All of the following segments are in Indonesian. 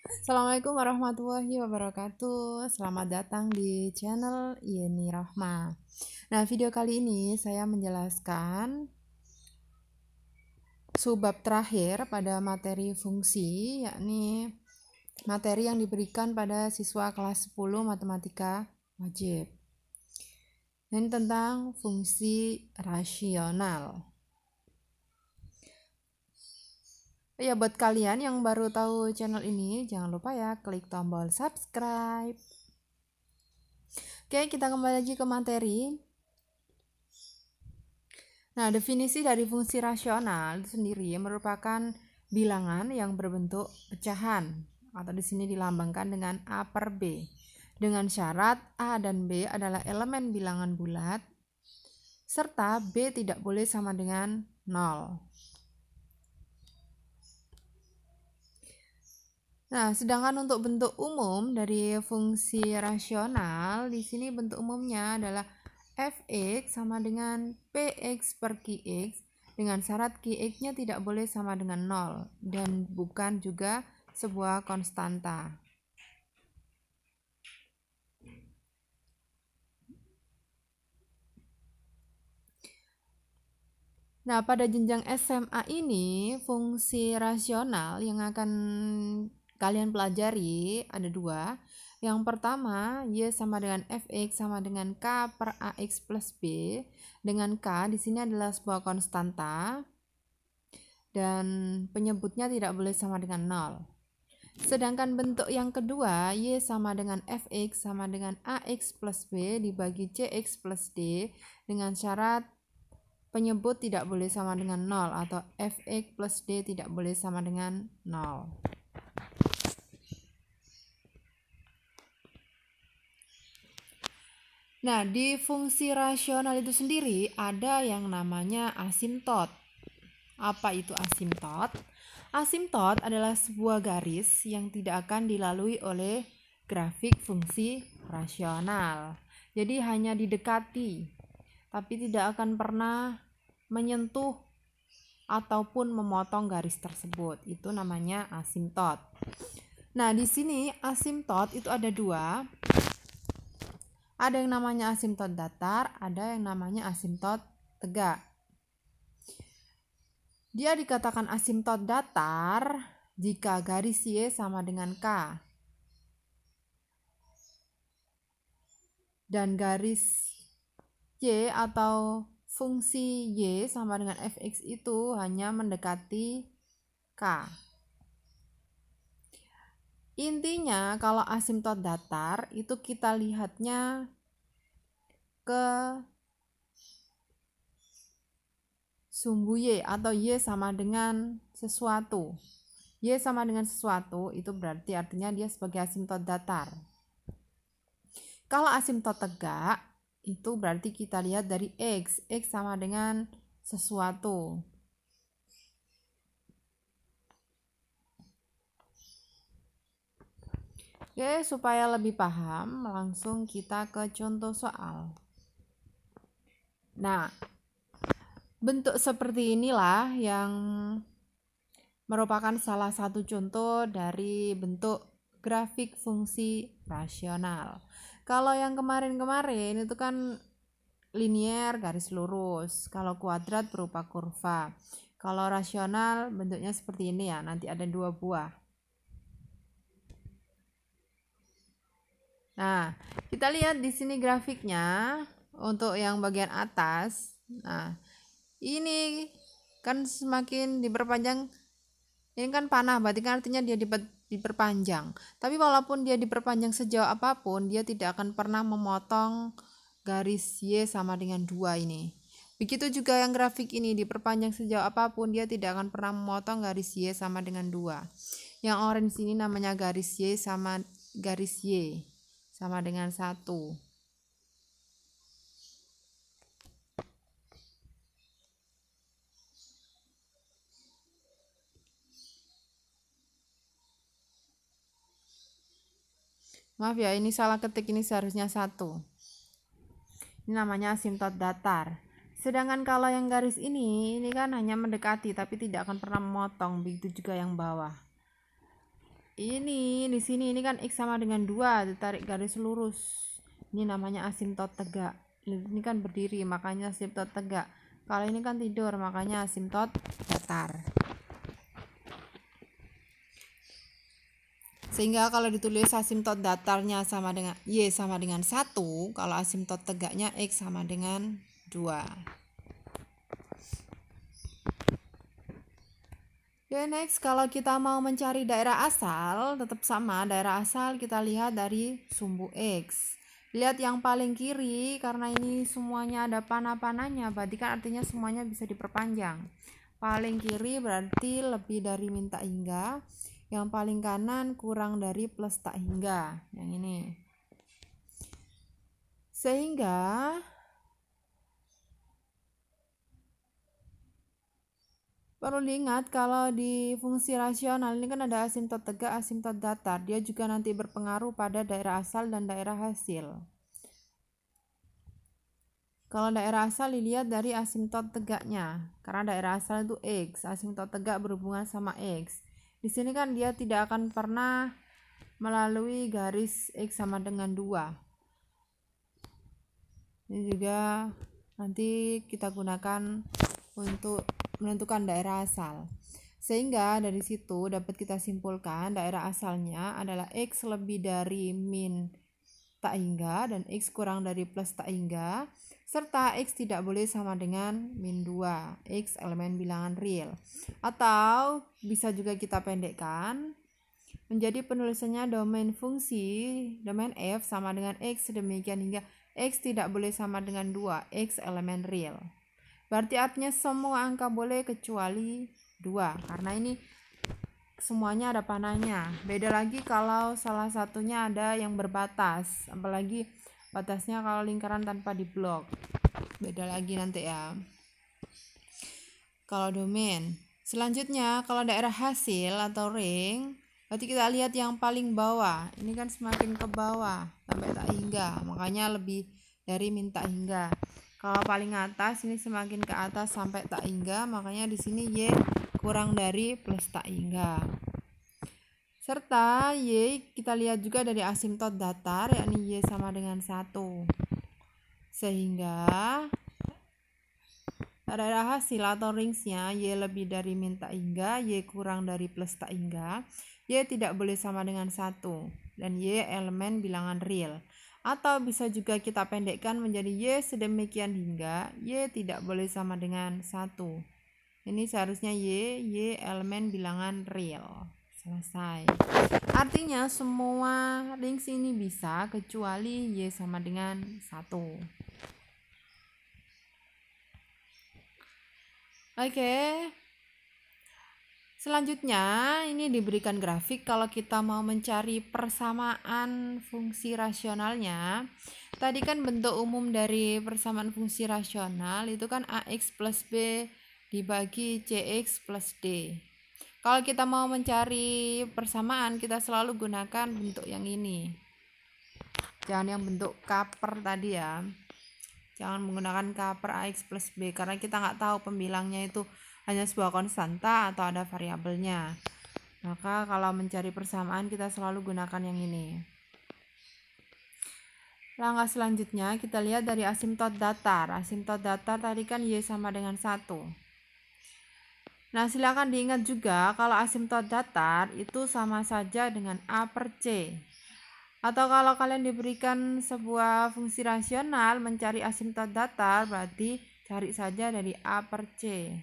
Assalamualaikum warahmatullahi wabarakatuh. Selamat datang di channel Yeni Rahma. Nah, video kali ini saya menjelaskan subbab terakhir pada materi fungsi, yakni materi yang diberikan pada siswa kelas 10 matematika wajib. Ini tentang fungsi rasional. Ya, buat kalian yang baru tahu channel ini, jangan lupa ya klik tombol subscribe. Oke, kita kembali lagi ke materi. Nah, definisi dari fungsi rasional itu sendiri merupakan bilangan yang berbentuk pecahan atau di sini dilambangkan dengan A per B dengan syarat A dan B adalah elemen bilangan bulat serta B tidak boleh sama dengan 0. Nah, sedangkan untuk bentuk umum dari fungsi rasional di sini bentuk umumnya adalah fx sama dengan px per qx dengan syarat qx-nya tidak boleh sama dengan 0 dan bukan juga sebuah konstanta. Nah, pada jenjang SMA ini fungsi rasional yang akan kalian pelajari ada dua. Yang pertama, Y sama dengan Fx sama dengan K per Ax plus B. Dengan K di sini adalah sebuah konstanta dan penyebutnya tidak boleh sama dengan 0. Sedangkan bentuk yang kedua, Y sama dengan Fx sama dengan Ax plus B dibagi Cx plus D dengan syarat penyebut tidak boleh sama dengan 0 atau Fx plus D tidak boleh sama dengan 0. Nah, di fungsi rasional itu sendiri ada yang namanya asimtot. Apa itu asimtot? Asimtot adalah sebuah garis yang tidak akan dilalui oleh grafik fungsi rasional. Jadi hanya didekati, tapi tidak akan pernah menyentuh ataupun memotong garis tersebut. Itu namanya asimtot. Nah, di sini asimtot itu ada dua. Ada yang namanya asimtot datar, ada yang namanya asimtot tegak. Dia dikatakan asimtot datar jika garis Y sama dengan K. Dan garis Y atau fungsi Y sama dengan Fx itu hanya mendekati K. Intinya kalau asimtot datar itu kita lihatnya ke sumbu Y atau Y sama dengan sesuatu. Y sama dengan sesuatu itu berarti artinya dia sebagai asimtot datar. Kalau asimtot tegak itu berarti kita lihat dari X. X sama dengan sesuatu. Oke, supaya lebih paham, langsung kita ke contoh soal. Nah, bentuk seperti inilah yang merupakan salah satu contoh dari bentuk grafik fungsi rasional. Kalau yang kemarin-kemarin itu kan linier garis lurus, kalau kuadrat berupa kurva. Kalau rasional bentuknya seperti ini ya, nanti ada dua buah. Nah, kita lihat di sini grafiknya untuk yang bagian atas. Nah, ini kan semakin diperpanjang, ini kan panah, berarti kan artinya dia diperpanjang. Tapi walaupun dia diperpanjang sejauh apapun, dia tidak akan pernah memotong garis Y sama dengan 2 ini. Begitu juga yang grafik ini diperpanjang sejauh apapun, dia tidak akan pernah memotong garis Y sama dengan 2. Yang orange sini namanya garis Y sama dengan 1. Maaf ya, ini salah ketik, ini seharusnya 1. Ini namanya asimtot datar. Sedangkan kalau yang garis ini kan hanya mendekati tapi tidak akan pernah memotong, begitu juga yang bawah. Ini di sini ini kan X sama dengan 2, ditarik garis lurus. Ini namanya asimtot tegak. Ini kan berdiri, makanya asimtot tegak. Kalau ini kan tidur, makanya asimtot datar. Sehingga kalau ditulis asimtot datarnya sama dengan Y sama dengan 1, kalau asimtot tegaknya X sama dengan 2. Oke, next, kalau kita mau mencari daerah asal, tetap sama. Daerah asal kita lihat dari sumbu X. Lihat yang paling kiri, karena ini semuanya ada panah-panahnya, berarti kan artinya semuanya bisa diperpanjang. Paling kiri berarti lebih dari min tak hingga. Yang paling kanan kurang dari plus tak hingga. Yang ini. Sehingga perlu diingat kalau di fungsi rasional ini kan ada asimtot tegak, asimtot datar. Dia juga nanti berpengaruh pada daerah asal dan daerah hasil. Kalau daerah asal dilihat dari asimtot tegaknya. Karena daerah asal itu X, asimtot tegak berhubungan sama X. Di sini kan dia tidak akan pernah melalui garis X sama dengan 2. Ini juga nanti kita gunakan untuk menentukan daerah asal. Sehingga dari situ dapat kita simpulkan daerah asalnya adalah X lebih dari min tak hingga dan X kurang dari plus tak hingga, serta X tidak boleh sama dengan min 2, X elemen bilangan real. Atau bisa juga kita pendekkan menjadi penulisannya domain fungsi, domain F sama dengan X demikian hingga X tidak boleh sama dengan 2, X elemen real. Berarti artinya semua angka boleh kecuali 2, karena ini semuanya ada panahnya. Beda lagi kalau salah satunya ada yang berbatas, apalagi batasnya kalau lingkaran tanpa diblok. Beda lagi nanti ya. Kalau domain. Selanjutnya kalau daerah hasil atau ring, berarti kita lihat yang paling bawah. Ini kan semakin ke bawah sampai tak hingga, makanya lebih dari min tak hingga. Kalau paling atas ini semakin ke atas sampai tak hingga, makanya di sini Y kurang dari plus tak hingga. Serta Y kita lihat juga dari asimtot datar, yakni Y sama dengan 1. Sehingga daerah hasil atau ringsnya Y lebih dari min tak hingga, Y kurang dari plus tak hingga, Y tidak boleh sama dengan 1, dan Y elemen bilangan real. Atau bisa juga kita pendekkan menjadi Y sedemikian hingga Y tidak boleh sama dengan 1. Ini seharusnya Y elemen bilangan real. Selesai. Artinya semua rings ini bisa kecuali Y sama dengan 1. Oke. Selanjutnya ini diberikan grafik kalau kita mau mencari persamaan fungsi rasionalnya. Tadi kan bentuk umum dari persamaan fungsi rasional itu kan AX plus B dibagi CX plus D. Kalau kita mau mencari persamaan kita selalu gunakan bentuk yang ini. Jangan yang bentuk kaper tadi ya. Jangan menggunakan kaper AX plus B karena kita nggak tahu pembilangnya itu hanya sebuah konstanta atau ada variabelnya. Maka kalau mencari persamaan kita selalu gunakan yang ini. Langkah selanjutnya kita lihat dari asimtot datar. Asimtot datar tadi kan Y sama dengan 1. Nah, silakan diingat juga kalau asimtot datar itu sama saja dengan A per C. Atau kalau kalian diberikan sebuah fungsi rasional mencari asimtot datar, berarti cari saja dari A per C.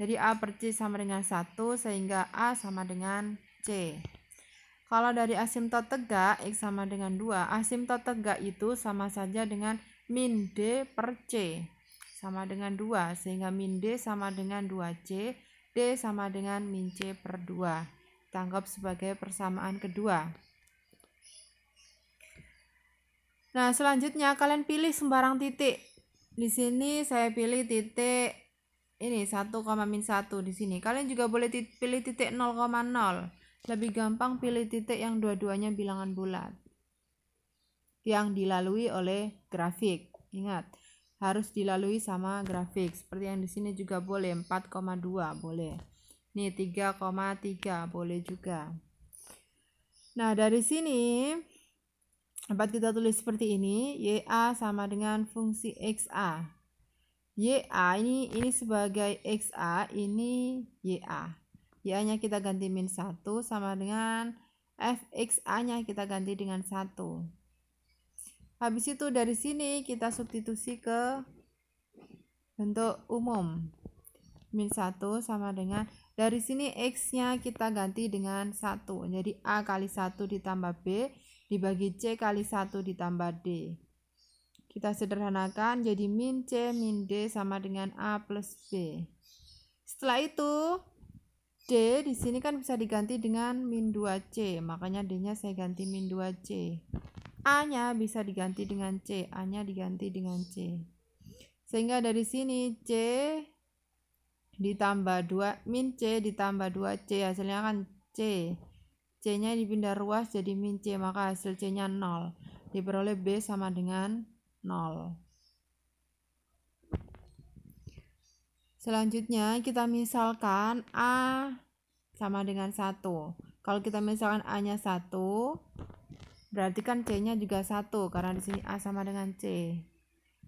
Jadi A per C sama dengan 1 sehingga A sama dengan C. Kalau dari asimtot tegak X sama dengan 2, asimtot tegak itu sama saja dengan min D per C sama dengan 2 sehingga min D sama dengan 2C, D sama dengan min C per 2. Kita anggap sebagai persamaan kedua. Nah, selanjutnya kalian pilih sembarang titik. Di sini saya pilih titik ini 1, min 1 di sini. Kalian juga boleh pilih titik 0,0. Lebih gampang pilih titik yang dua-duanya bilangan bulat. Yang dilalui oleh grafik. Ingat, harus dilalui sama grafik. Seperti yang di sini juga boleh 4,2 boleh. Nih 3,3 boleh juga. Nah, dari sini dapat kita tulis seperti ini, YA sama dengan fungsi XA. YA ini sebagai XA, ini YA. YA-nya kita ganti min 1 sama dengan FXA-nya kita ganti dengan 1. Habis itu dari sini kita substitusi ke bentuk umum. Min 1 sama dengan, dari sini X-nya kita ganti dengan 1. Jadi A kali 1 ditambah B dibagi C kali 1 ditambah D. Kita sederhanakan jadi min C min D sama dengan A plus B. Setelah itu D di sini kan bisa diganti dengan min 2C, makanya D-nya saya ganti min 2C. A-nya bisa diganti dengan C, A-nya diganti dengan C. Sehingga dari sini C ditambah 2, min C ditambah 2C, hasilnya kan C. C-nya dipindah ruas jadi min C, maka hasil C-nya 0. Diperoleh B sama dengan 0. Selanjutnya kita misalkan A sama dengan 1. Kalau kita misalkan A-nya 1, berarti kan C-nya juga 1 karena di sini A sama dengan C.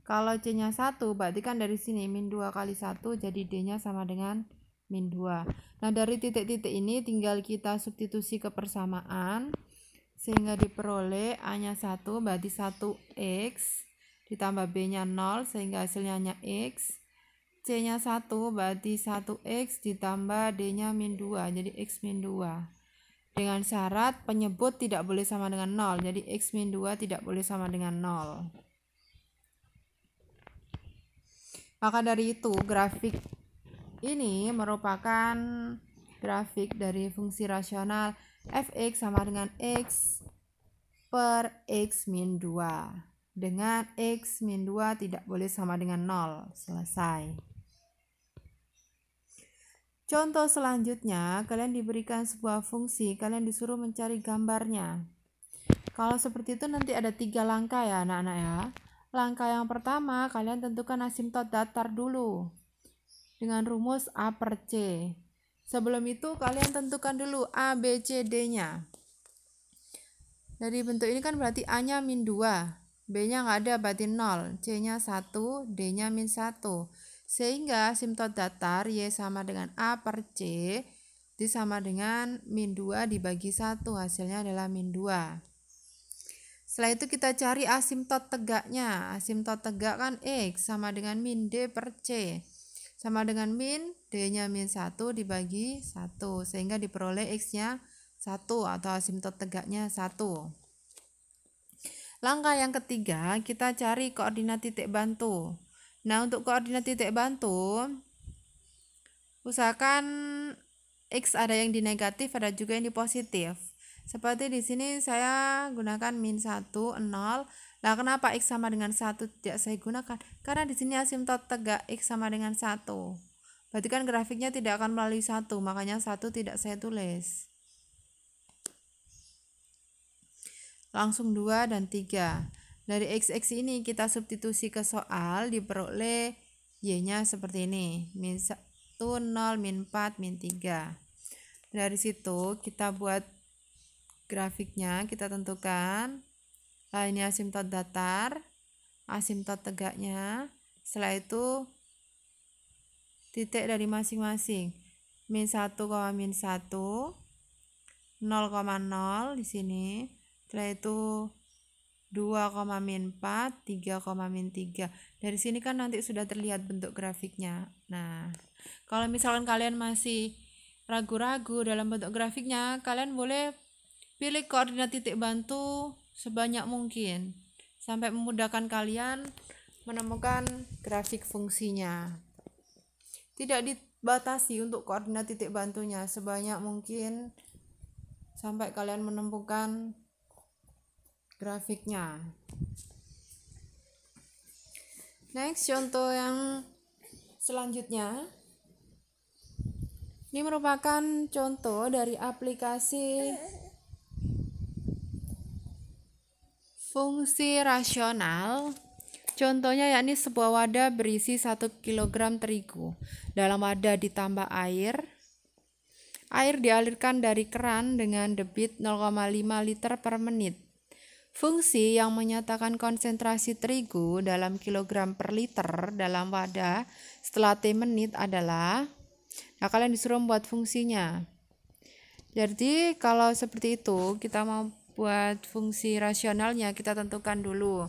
Kalau C-nya 1, berarti kan dari sini min 2 kali 1, jadi D-nya sama dengan min 2. Nah, dari titik-titik ini tinggal kita substitusi ke persamaan sehingga diperoleh A-nya 1 berarti 1X ditambah B-nya 0 sehingga hasilnya X. C-nya 1 berarti 1X ditambah D-nya min 2, jadi X min 2. Dengan syarat penyebut tidak boleh sama dengan 0, jadi X min 2 tidak boleh sama dengan 0. Maka dari itu grafik ini merupakan grafik dari fungsi rasional fx sama dengan x per x min 2. Dengan x min 2 tidak boleh sama dengan 0. Selesai. Contoh selanjutnya, kalian diberikan sebuah fungsi, kalian disuruh mencari gambarnya. Kalau seperti itu nanti ada 3 langkah ya anak-anak ya. Langkah yang pertama, kalian tentukan asimtot datar dulu dengan rumus A per C. Sebelum itu kalian tentukan dulu A, B, C, D-nya. Dari bentuk ini kan berarti A-nya min 2. B-nya nggak ada berarti 0, C-nya 1, D-nya min 1. Sehingga asimtot datar Y sama dengan A per C disama dengan min 2 dibagi 1, hasilnya adalah min 2. Setelah itu kita cari asimtot tegaknya. Asimtot tegak kan X sama dengan min D per C. Sama dengan min, D-nya min 1 dibagi 1. Sehingga diperoleh X-nya 1 atau asimtot tegaknya 1. Langkah yang ketiga, kita cari koordinat titik bantu. Nah, untuk koordinat titik bantu, usahakan X ada yang di negatif, ada juga yang di positif. Seperti di sini saya gunakan min 1, 0. Lah kenapa X sama dengan 1 tidak saya gunakan? Karena di sini asimtot tegak X sama dengan 1. Berarti kan grafiknya tidak akan melalui 1, makanya 1 tidak saya tulis. Langsung 2 dan 3. Dari X ini kita substitusi ke soal, diperoleh Y-nya seperti ini. Min 1, 0, min 4, min 3. Dari situ kita buat grafiknya, kita tentukan. Nah, ini asimtot datar, asimtot tegaknya. Setelah itu titik dari masing-masing. Min 1, min 1, 0,0 di sini. Setelah itu 2, min 4, 3, min 3. Dari sini kan nanti sudah terlihat bentuk grafiknya. Nah, kalau misalkan kalian masih ragu-ragu dalam bentuk grafiknya, kalian boleh pilih koordinat titik bantu sebanyak mungkin sampai memudahkan kalian menemukan grafik fungsinya. Tidak dibatasi untuk koordinat titik bantunya, sebanyak mungkin sampai kalian menemukan grafiknya. Next, contoh yang selanjutnya. Ini merupakan contoh dari aplikasi fungsi rasional. Contohnya yakni sebuah wadah berisi 1 kg terigu. Dalam wadah ditambah air. Air dialirkan dari keran dengan debit 0,5 liter per menit. Fungsi yang menyatakan konsentrasi terigu dalam kilogram per liter dalam wadah setelah T menit adalah, nah kalian disuruh buat fungsinya. Jadi kalau seperti itu kita mau buat fungsi rasionalnya, kita tentukan dulu.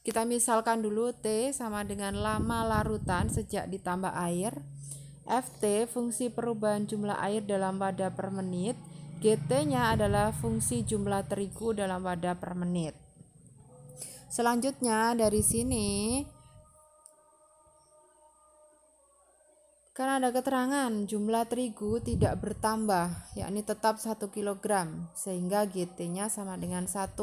Kita misalkan dulu T sama dengan lama larutan sejak ditambah air. Ft fungsi perubahan jumlah air dalam wadah per menit. GT-nya adalah fungsi jumlah terigu dalam wadah per menit. Selanjutnya dari sini kan ada keterangan jumlah terigu tidak bertambah, yakni tetap 1 kg, sehingga GT-nya sama dengan 1.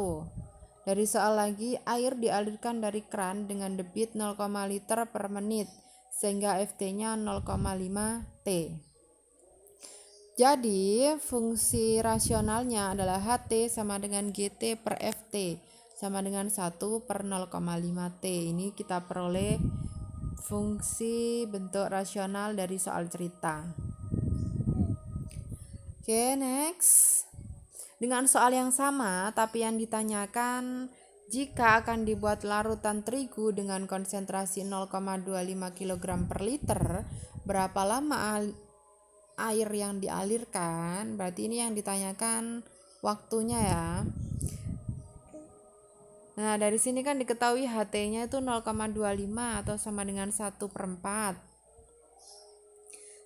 Dari soal lagi, air dialirkan dari keran dengan debit 0, liter per menit, sehingga Ft-nya 0,5 T. Jadi fungsi rasionalnya adalah HT sama dengan GT per FT sama dengan 1 per 0,5 T. Ini kita peroleh fungsi bentuk rasional dari soal cerita. Oke, next. Dengan soal yang sama tapi yang ditanyakan, jika akan dibuat larutan terigu dengan konsentrasi 0,25 kg per liter, berapa lama air yang dialirkan? Berarti ini yang ditanyakan waktunya ya. Nah, dari sini kan diketahui HT-nya itu 0,25 atau sama dengan 1/4.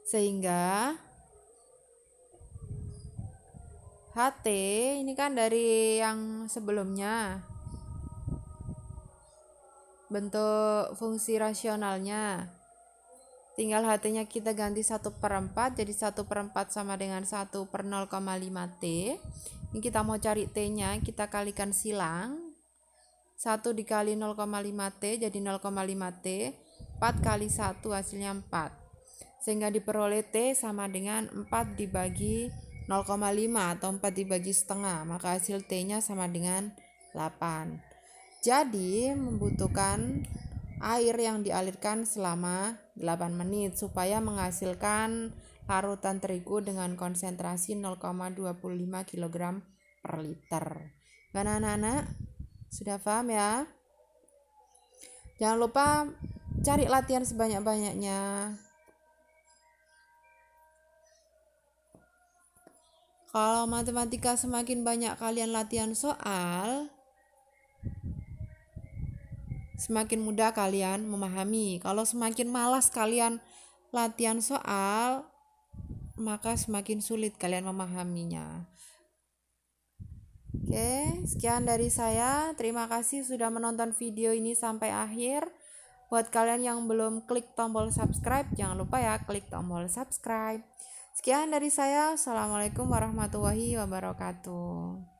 Sehingga HT ini kan dari yang sebelumnya. Bentuk fungsi rasionalnya. Tinggal HT-nya kita ganti 1/4, jadi 1/4 sama dengan 1 per 0,5 T. Ini kita mau cari T-nya, kita kalikan silang. 1 dikali 0,5 T jadi 0,5 T. 4 kali 1 hasilnya 4. Sehingga diperoleh T sama dengan 4 dibagi 0,5 atau 4 dibagi setengah. Maka hasil T-nya sama dengan 8. Jadi membutuhkan air yang dialirkan selama 8 menit supaya menghasilkan larutan terigu dengan konsentrasi 0,25 kg per liter. Gimana anak-anak? Sudah paham ya? Jangan lupa cari latihan sebanyak-banyaknya. Kalau matematika semakin banyak kalian latihan soal, semakin mudah kalian memahami. Kalau semakin malas kalian latihan soal, maka semakin sulit kalian memahaminya. Oke, sekian dari saya. Terima kasih sudah menonton video ini sampai akhir. Buat kalian yang belum klik tombol subscribe, jangan lupa ya klik tombol subscribe. Sekian dari saya. Assalamualaikum warahmatullahi wabarakatuh.